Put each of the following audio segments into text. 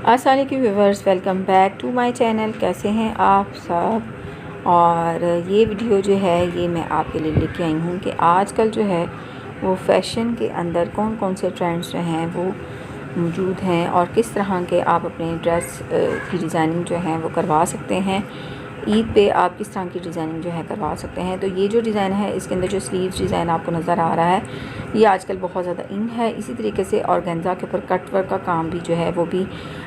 अस्सलाम वालेकुम viewers, welcome back to my channel. कैसे हैं आप सब। और ये वीडियो जो है ये मैं आपके लिए लेके आई हूँ कि आजकल जो है वो फ़ैशन के अंदर कौन कौन से ट्रेंड्स जो हैं वो मौजूद हैं और किस तरह के आप अपने ड्रेस की डिज़ाइनिंग जो है वो करवा सकते हैं। ईद पे आप किस तरह की डिज़ाइनिंग जो है करवा सकते हैं। तो ये जो डिज़ाइन है इसके अंदर जो स्लीव्स डिज़ाइन आपको नज़र आ रहा है ये आजकल बहुत ज़्यादा इन है। इसी तरीके से ऑर्गेन्जा के ऊपर कट वर्क का काम भी जो है वो भी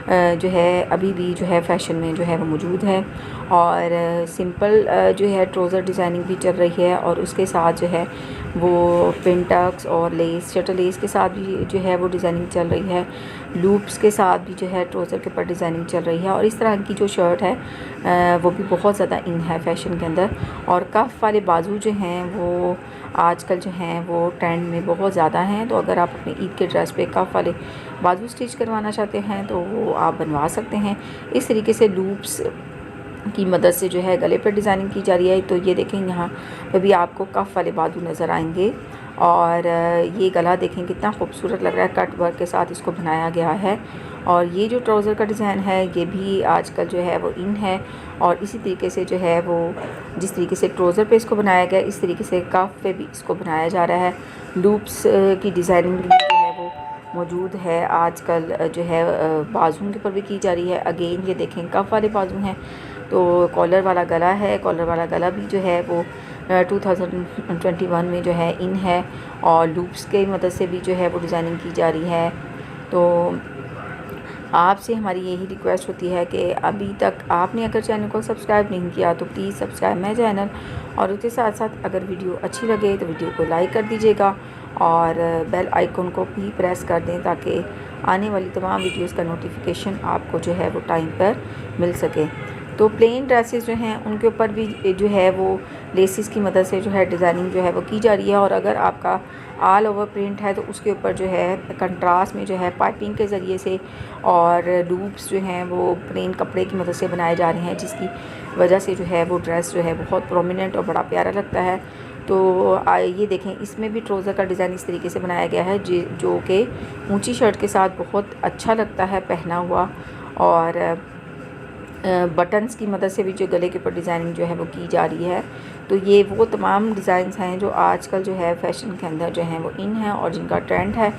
जो है अभी भी जो है फ़ैशन में जो है वो मौजूद है। और सिंपल जो है ट्राउज़र डिज़ाइनिंग भी चल रही है और उसके साथ जो है वो पिंटक्स और लेस शटल लेस के साथ भी जो है वो डिज़ाइनिंग चल रही है। लूप्स के साथ भी जो है ट्राउज़र के ऊपर डिज़ाइनिंग चल रही है। और इस तरह की जो शर्ट है वो भी बहुत ज़्यादा इन है फ़ैशन के अंदर। और कफ वाले बाजू जो हैं वो आजकल जो हैं वो ट्रेंड में बहुत ज़्यादा हैं। तो अगर आप अपने ईद के ड्रेस पे कफ वाले बाजू स्टिच करवाना चाहते हैं तो वो आप बनवा सकते हैं। इस तरीके से लूप्स की मदद से जो है गले पर डिज़ाइनिंग की जा रही है। तो ये देखें यहाँ पे भी आपको कफ वाले बाजू नज़र आएंगे। और ये गला देखें कितना खूबसूरत लग रहा है, कट वर्क के साथ इसको बनाया गया है। और ये जो ट्राउज़र का डिज़ाइन है ये भी आजकल जो है वो इन है। और इसी तरीके से जो है वो जिस तरीके से ट्राउज़र पे इसको बनाया गया इस तरीके से कफ पे भी इसको बनाया जा रहा है। लूप्स की डिज़ाइनिंग भी जो है वो मौजूद है आजकल जो है बाजुओं के ऊपर भी की जा रही है। अगेन ये देखें कफ वाले बाजू हैं। तो कॉलर वाला गला है, कॉलर वाला गला भी जो है वो 2021 में जो है इन है। और लूप्स के मदद से भी जो है वो डिज़ाइनिंग की जा रही है। तो आपसे हमारी यही रिक्वेस्ट होती है कि अभी तक आपने अगर चैनल को सब्सक्राइब नहीं किया तो प्लीज़ सब्सक्राइब माय चैनल। और उसके साथ साथ अगर वीडियो अच्छी लगे तो वीडियो को लाइक कर दीजिएगा और बेल आइकन को भी प्रेस कर दें ताकि आने वाली तमाम वीडियोस का नोटिफिकेशन आपको जो है वो टाइम पर मिल सके। तो प्लेन ड्रेसेस जो हैं उनके ऊपर भी जो है वो लेसिस की मदद से जो है डिज़ाइनिंग जो है वो की जा रही है। और अगर आपका ऑल ओवर प्रिंट है तो उसके ऊपर जो है कंट्रास्ट में जो है पाइपिंग के ज़रिए से और लूप्स जो हैं वो प्लेन कपड़े की मदद से बनाए जा रहे हैं, जिसकी वजह से जो है वो ड्रेस जो है बहुत प्रोमिनेंट और बड़ा प्यारा लगता है। तो ये देखें इसमें भी ट्राउज़र का डिज़ाइन इस तरीके से बनाया गया है जो कि ऊंची शर्ट के साथ बहुत अच्छा लगता है पहना हुआ। और बटन्स की मदद से भी जो गले के ऊपर डिज़ाइनिंग जो है वो की जा रही है। तो ये वो तमाम डिज़ाइंस हैं जो आजकल जो है फ़ैशन के अंदर जो हैं वो इन हैं और जिनका ट्रेंड है।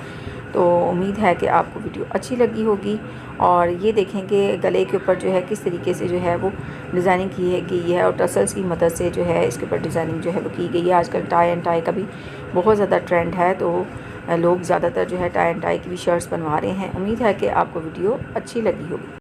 तो उम्मीद है कि आपको वीडियो अच्छी लगी होगी। और ये देखें कि गले के ऊपर जो है किस तरीके से जो है वो डिज़ाइनिंग की गई है और टसल्स की मदद से जो है इसके ऊपर डिज़ाइनिंग जो है वो की गई है। आजकल टाई एंड टाई का भी बहुत ज़्यादा ट्रेंड है। तो लोग ज़्यादातर जो है टाई एंड टाई की भी शर्ट्स बनवा रहे हैं। उम्मीद है कि आपको वीडियो अच्छी लगी होगी।